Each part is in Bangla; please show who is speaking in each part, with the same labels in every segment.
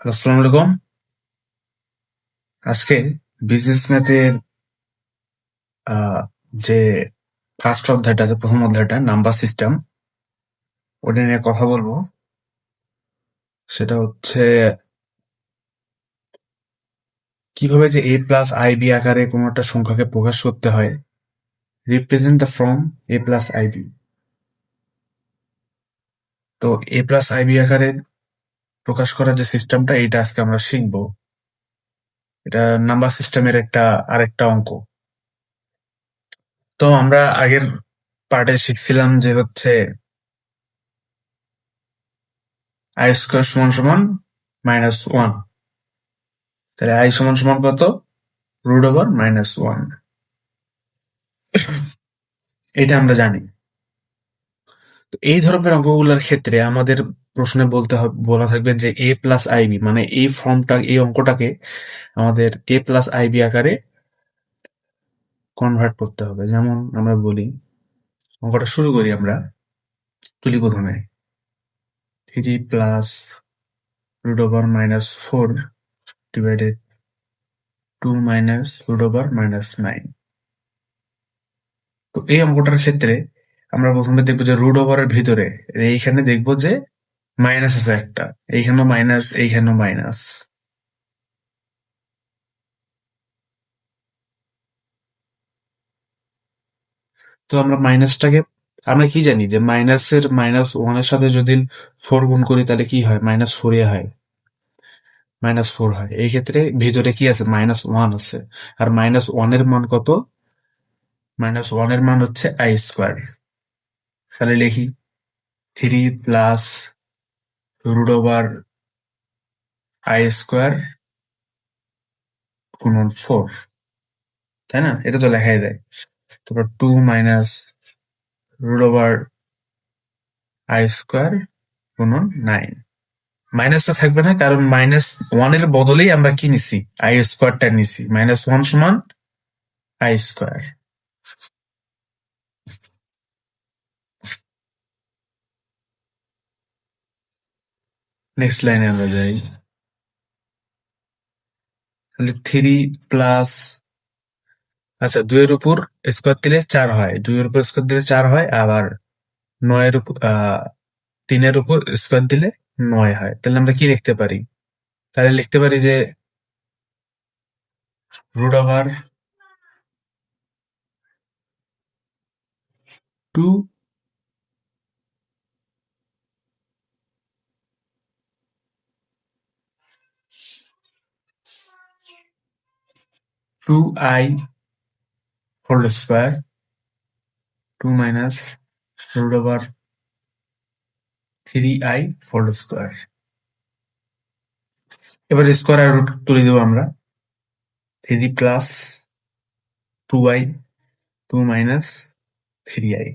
Speaker 1: আসসালামু আলাইকুম। আজকে বিজনেস ম্যাথের আহ, যে ফার্স্ট অধ্যায়টা যে প্রথম অধ্যায়টা নাম্বার সিস্টেম, ওটা নিয়ে কথা বলবো। সেটা হচ্ছে কিভাবে যে এ প্লাস আই বি আকারে কোনো একটা সংখ্যাকে প্রকাশ করতে হয়। Represent the form A plus I B. তো এ প্লাস আই বি আকারে প্রকাশ করার যে সিস্টেমটা, এটা আজকে আমরা শিখবো। এটা নাম্বার সিস্টেমের আরেকটা অঙ্ক। তো আমরা আগের পার্টে শিখছিলাম যে হচ্ছে আই স্কোয়ার সমান সমান -1। তাহলে আই সমান সমান কত? √(-1) এটা আমরা জানি। তো এই ধরনের অঙ্কগুলোর ক্ষেত্রে আমাদের প্রশ্নে বলা থাকবে যে এ প্লাস আইবি, মানে এই অঙ্কটাকে আমাদের এ প্লাস আইবি আকারে কনভার্ট করতে হবে। যেমন আমরা বলি, অঙ্কটা শুরু করি, আমরা তুলি প্রথমে 3 + √(-4) ডিভাইডেড 2 - √(-9). তো এই অঙ্কটার ক্ষেত্রে আমরা প্রথমে দেখবো যে √(-) এর ভিতরে এইখানে দেখবো যে মাইনাস আছে একটা, এইখানেও মাইনাস, এইখানেও মাইনাস। তো আমরা কি জানি যে -1 এর সাথে যদি 4 গুণ করি তাহলে কি হয়? -4 হয়। এই ক্ষেত্রে ভিতরে কি আছে? -1 আছে। আর -1 এর মান কত? -1 এর মান হচ্ছে i²। তাহলে লিখি 3 + √(i²) গুণন 4, তাই না? এটা তো লেখাই যায়। তারপর 2 - √(i² গুণন 9। মাইনাসটা থাকবে না, কারণ -1 এর বদলেই আমরা কি নিছি? i² নিছি। -1 সমান i²। নেক্সট লাইনে আমরা যাই। তাহলে 3 প্লাস, আচ্ছা, 2 এর উপর স্কোয়ার দিলে 4 হয়, 2 এর উপর স্কোয়ার দিলে 4 হয়, আবার 9 এর উপর 3 এর উপর স্কোয়ার দিলে 9 হয়। তাহলে আমরা কি লিখতে পারি? তাহলে লিখতে পারি যে √(2) 2i² 2 - √(3i²). এবার স্কোয়ার আর রুট তুলে দেবো আমরা। 3 প্লাস 2i, 2 - 3i।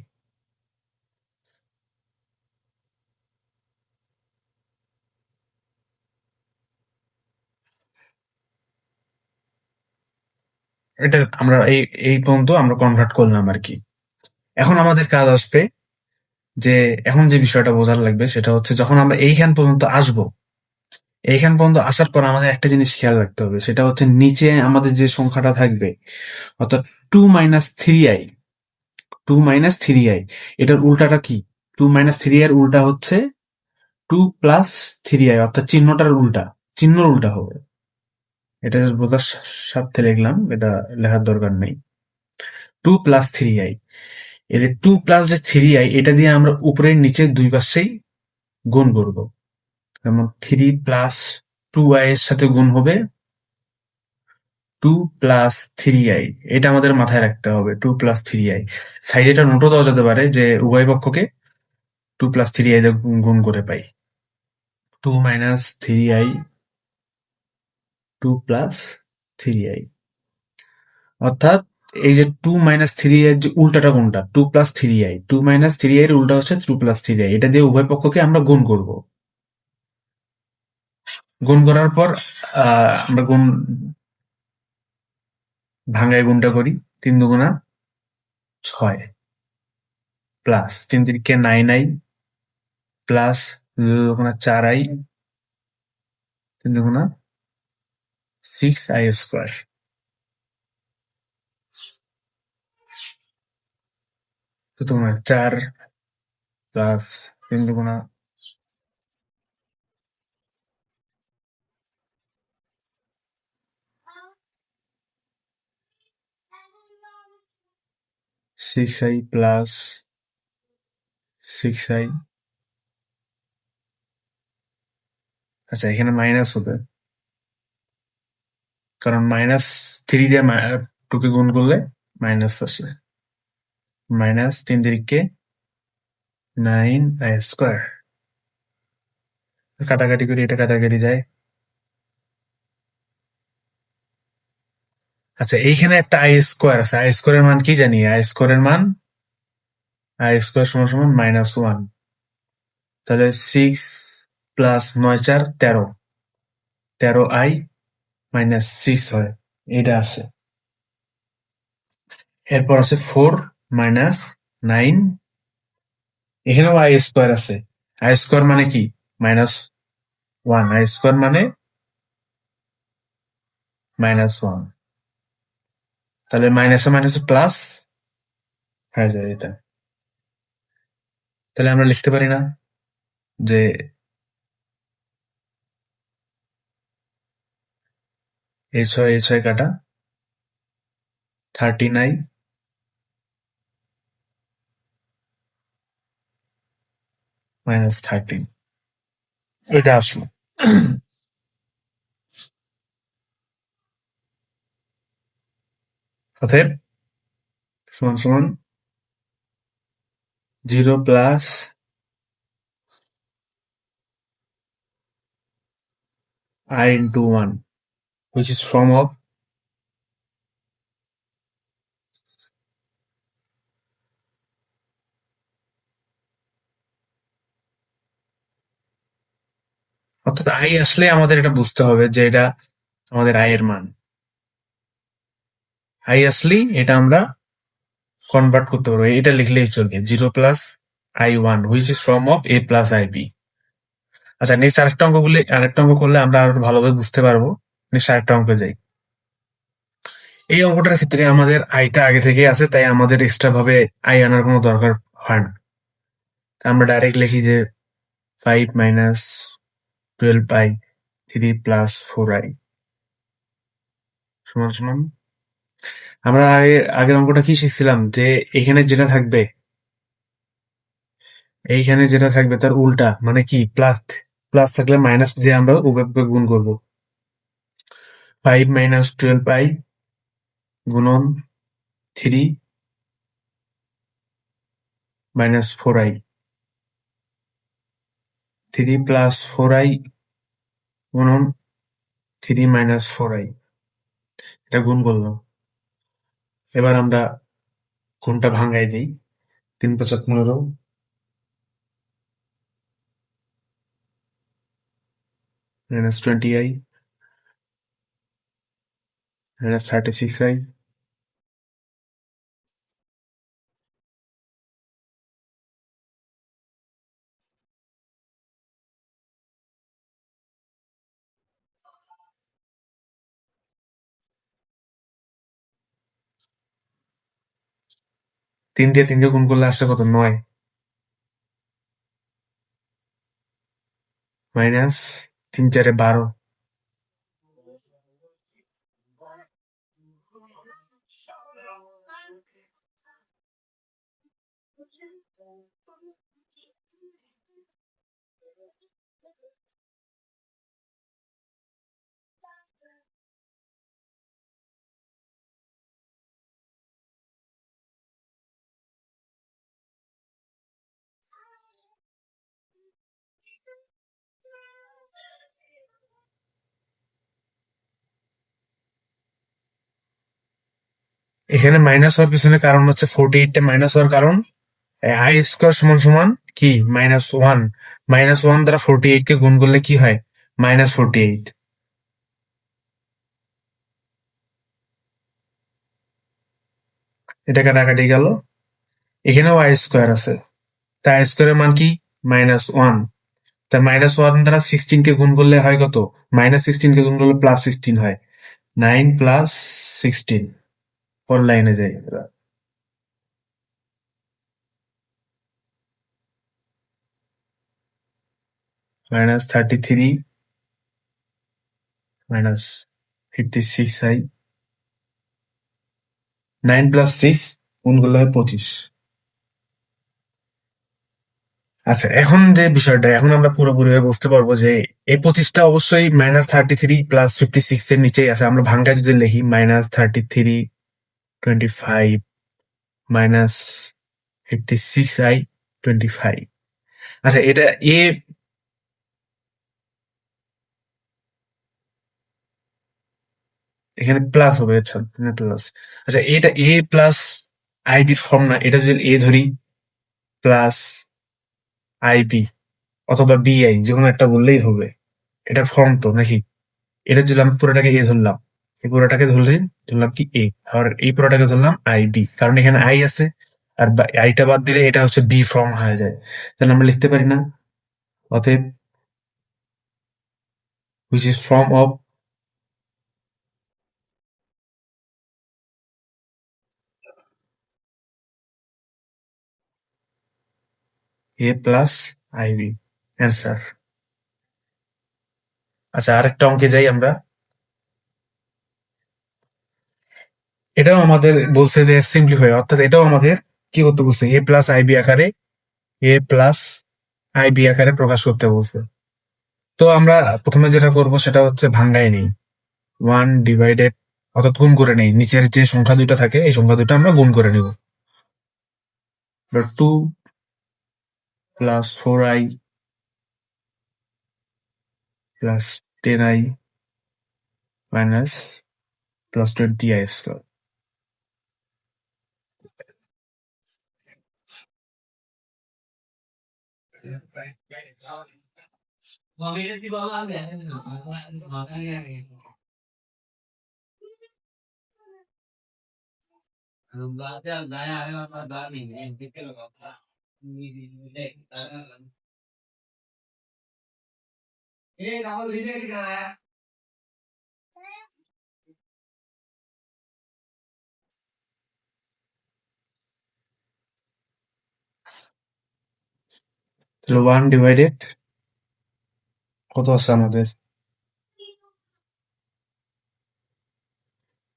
Speaker 1: এটা আমরা এই পর্যন্ত আমরা কনভার্ট করলাম আর কি। এখন আমাদের কাজ আসবে যে, এখন যে বিষয়টা বোঝার লাগবে সেটা হচ্ছে, যখন আমরা এইখান পর্যন্ত আসবো, এইখান পর্যন্ত আসার পর আমাদের একটা জিনিস খেয়াল রাখতে হবে। সেটা হচ্ছে নিচে আমাদের যে সংখ্যাটা থাকবে, অর্থাৎ 2 - 3i, 2 - 3i, এটার উল্টাটা কি? 2 - 3i এর উল্টা হচ্ছে 2 + 3i, অর্থাৎ চিহ্নর উল্টা হবে। এটা just বোঝার স্বার্থে লিখলাম, এটা লেখার দরকার নেই। 2 + 3i, এই যে 2 + যে 3i, এটা দিয়ে আমরা উপরের নিচের দুই পাশেই গুণ করব। যেমন 3 + 2i এর সাথে গুণ হবে 2 + 3i। এটা আমাদের মাথায় রাখতে হবে, 2 + 3i। সাইডে এটা নোটও দেওয়া যেতে পারে যে উভয় পক্ষকে 2 + 3i দিয়ে গুণ করে পাই। 2 - 3i, 2 + 3i, অর্থাৎ এই যে 2 - 3i এর যে উল্টাটা কোনটা? 2 + 3i। 2 - 3i এর উল্টা হচ্ছে 2 + 3i। এটা দিয়ে উভয় পক্ষকে আমরা গুণ করব। গুণ করার পর আমরা ভাঙায় গুণটা করি। 3 দুগুণা 6, প্লাস 3 3 9i, প্লাস 2 দুগুণা 4i, 3 × 6i²। তো তোমার 4 প্লাস 3 × 6i প্লাস 6i। আচ্ছা, এখানে মাইনাস হবে, কারণ -3 দিয়ে 2 কে গুণ করলে মাইনাস আসে। -3 তিরিকে 9i²। কাটাকাটি করি, এটা কাটাকাটি যায়। আচ্ছা, এইখানে একটা i² আছে। i² এর মান কি জানি? i² এর মান i² = -1। তাহলে 6 প্লাস 9 4 13, 13i মাইনাস 6 হয়, এটা আসে। এরপর আছে 4 মাইনাস 9, এখানেও i² আছে। i² মানে কি? -1, i² মানে -1। তাহলে মাইনাসে মাইনাসে প্লাস হয়ে যায় এটা। তাহলে আমরা লিখতে পারি না যে এই 6 কাটা 13i মাইনাস 13, এটা আসলো। অতএব সমান সমান 0 plus I into 1, which is form of অর্থাৎ i আসলে আমাদের এটা বুঝতে হবে যে এটা আমাদের i এর মান। i আসলেই এটা আমরা কনভার্ট করতে পারবো, এটা লিখলেই চলবে 0 plus i1, which is form of a plus ib। আচ্ছা, নেক্সট আরেকটা অঙ্ক করলে আমরা আরো ভালোভাবে বুঝতে পারবো। নেক্সট আরেকটা অঙ্কে যাই। এই অঙ্কটার ক্ষেত্রে আমাদের আইটা আগে থেকেই আছে, তাই আমাদের এক্সট্রা ভাবে আই আনার কোনো দরকার হয় না। আমরা ডাইরেক্ট লিখি যে 5 মাইনাস 12i 3 প্লাস 4i সমান সমান। আমরা আগের অঙ্কটা কি শিখছিলাম? যে এইখানে যেটা থাকবে তার উল্টা, মানে কি? প্লাস। প্লাস থাকলে মাইনাস দিয়ে আমরা উভয়কে গুণ করব। 5 মাইনাস 12i গুণন 3 মাইনাস 4i, 3 প্লাস 4i গুণন 3 মাইনাস 4i, এটা গুণ করলাম। এবার আমরা গুণটা ভাঙাই দিই। 3 × 5 = 15, মাইনাস 20i মাইনাস 36i, তিন দিয়ে 3 কে গুণ করলে আসছে কত? 9 মাইনাস 3 4 12। এখানে মাইনাস হওয়ার পিছনে কারণ হচ্ছে 48টা মাইনাস হওয়ার কারণ i² সমান সমান কি? -1। -1 দ্বারা 48 কে গুণ করলে কি হয়? -48। এটা কাটাকাটি গেল। এখানেও i² আছে, তাই i² এর মান কি? -1। তার -1 দ্বারা 16 কে গুণ করলে হয় কত? -16 কে গুণ করলে +16 হয়। 9 প্লাস 16। পরের লাইনে যাই আমরা। -33 -56i 9 প্লাস 6 গুণ করলে হয় 25। আচ্ছা, এখন যে বিষয়টা, এখন আমরা পুরোপুরি বুঝতে পারবো যে এই 25টা অবশ্যই -33 প্লাস 56 এর নিচেই আছে। আমরা ভাঙ্গায় যদি লিখি -33 25 -56i 25। আচ্ছা, এটা এ এখানে প্লাস হবে। আচ্ছা, প্লাস। আচ্ছা, এটা এ প্লাস আইবির ফর্ম না? এটা যদি এ ধরি প্লাস আইবি অথবা বিআই, যে কোনো একটা বললেই হবে। এটার ফর্ম তো নাকি? এটা যদি আমি পুরোটাকে এ ধরলাম, এই পুরোটাকে ধরলাম কি এ, আর এই পুরোটাকে ধরলাম আই বি, কারণ এখানে আই আছে। আর আইটা বাদ দিলে এটা হচ্ছে বি ফর্ম হয়ে যায়। তাহলে আমরা লিখতে পারি না, অতএব which is form of A plus IB, answer. আচ্ছা, আরেকটা অঙ্কে যাই আমরা। এটাও আমাদের বলছে যে সিম্পলিফাই, অর্থাৎ এটাও আমাদের কি করতে বলছে, এ প্লাস আইবি আকারে, এ প্লাস আইবি আকারে প্রকাশ করতে বলছে। তো আমরা প্রথমে যেটা করব সেটা হচ্ছে ভাঙ্গায় নেই। 1 ডিভাইডেড, অর্থাৎ গুণ করে নেই। নিচের যে সংখ্যা দুইটা থাকে এই সংখ্যা দুইটা আমরা গুণ করে নিব। 2 plus 4i plus 10i minus plus 20i square. তাহলে 1 ডিভাইডেড কত আছে আমাদের,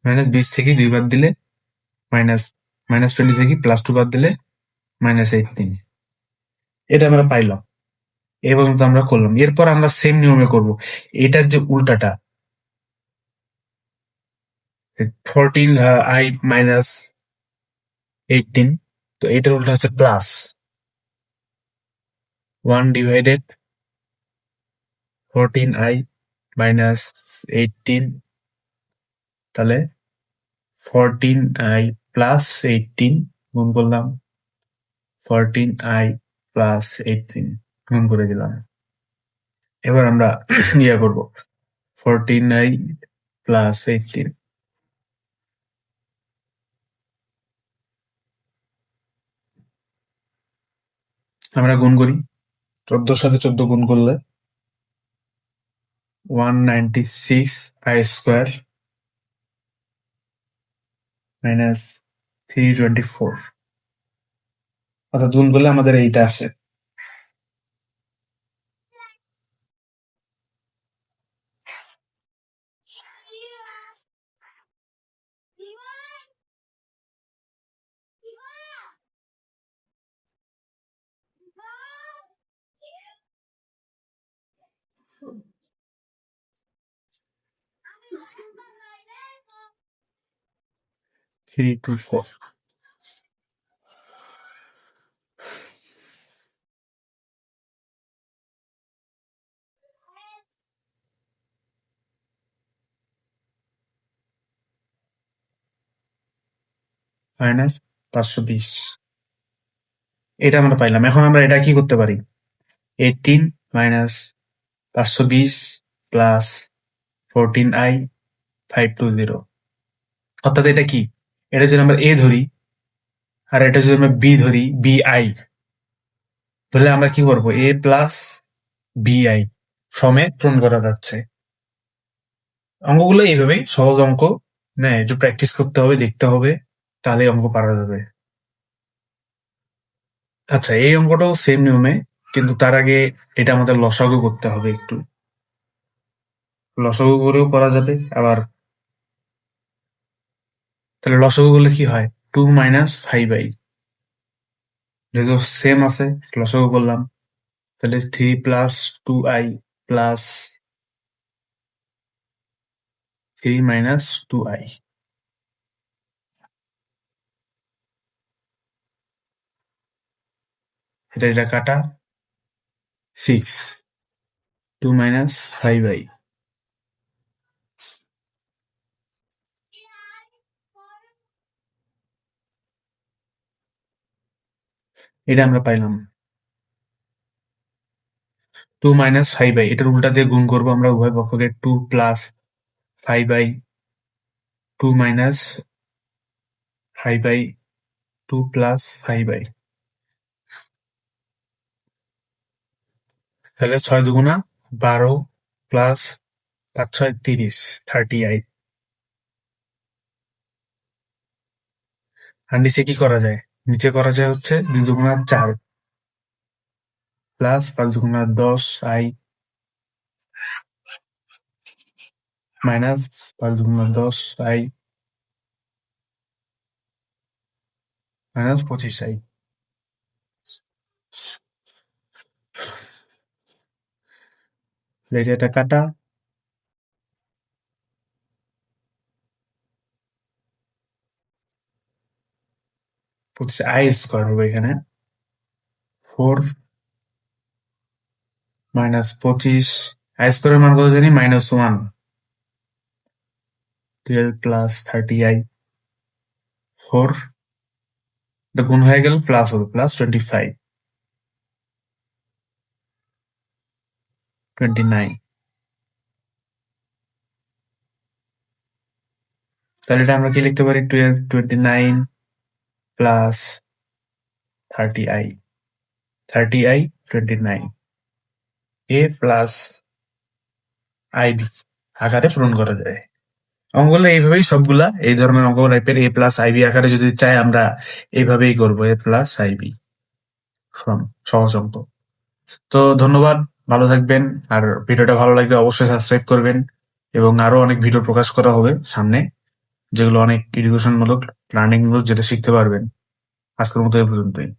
Speaker 1: -20 থেকে 2 বাদ দিলে মাইনাস, -20 থেকে +2 বাদ দিলে -18। এটা আমরা পাইলাম। এই পর্যন্ত আমরা করলাম। এরপর আমরা সেম নিয়মে করব। এটার যে উল্টাটা, 14i -18, তো এটার উল্টা হচ্ছে প্লাস 1 ডিভাইডেড 14i -18, তাহলে 14i প্লাস 18 গুণ করলাম, 14i প্লাস 18 গুণ করে দিলাম। এবার আমরা ইয়ে করবো, 14i প্লাস 18 আমরা গুণ করি। 14 সাথে 14 গুণ করলে 196i স্কোয়ার মাইনাস 324, অর্থাৎ গুণ করলে আমাদের এইটা আসে। থ্রি টু ফোর মাইনাস 520, এটা আমরা পাইলাম। এখন আমরা এটা কি করতে পারি, 18 মাইনাস 520 প্লাস 14i 520, অর্থাৎ এটা কি, এটা যদি আমরা এ ধরি আর এটা যদি আমরা বি ধরি, বি আই ধরলে আমরা কি করবো, এ প্লাস BI ফর্মে পূরণ করা যাচ্ছে। অঙ্কগুলো এইভাবেই সহজ অঙ্ক, না একটু প্র্যাকটিস করতে হবে, দেখতে হবে, তাহলে অঙ্ক পারা যাবে। আচ্ছা, এই অঙ্কটাও সেম নিয়মে, কিন্তু তার আগে এটা আমাদের লসাগু করতে হবে একটু। লসাগু করেও করা যাবে আবার। তাহলে লসাগু করলে কি হয়? 2 - 5i, যেহেতু সেম আছে লসাগু করলাম, তাহলে 3 + 2i প্লাস 3 - 2i। এটা কাটা 6, 2 - 5i। এটা আমরা পাইলাম 2 - 5i, এটার উল্টা দিয়ে গুণ করবো আমরা উভয় পক্ষকে। 2 + 5i, 2 - 5i, 2 + 5i। তাহলে 6 × 2 = 12 প্লাস 5 × 6 = 30, 30i। আর নিচে কি করা যায়? নিচে করা যায় হচ্ছে 2 × 4 plus 5 × 10i minus 5 × 10i minus 25i। এটা কাটা 25i² হবে এখানে। 4 - 25, i² এর মান কত জানি? -1। 12 + 30i, 4, এটা গুণ হয়ে গেল, প্লাস হবে, প্লাস 25, 29। তাহলে এটা আমরা কি লিখতে পারি? 12, 29 plus 30i, 30i, 29, a plus ib আকারে পূরণ করা যায়। অঙ্কগুলো এইভাবেই সবগুলা, এই ধরনের অঙ্ক টাইপের a+ib আকারে যদি চাই আমরা এইভাবেই করবো, a+ib ফ্রম সহজ অঙ্ক। তো ধন্যবাদ, ভালো থাকবেন। আর ভিডিওটা ভালো লাগলে অবশ্যই সাবস্ক্রাইব করবেন, এবং আরো অনেক ভিডিও প্রকাশ করা হবে সামনে, যেগুলো অনেক এডুকেশন মূলক, লার্নিং মূলক, যেটা শিখতে পারবেন। আজকের মতো এই পর্যন্তই।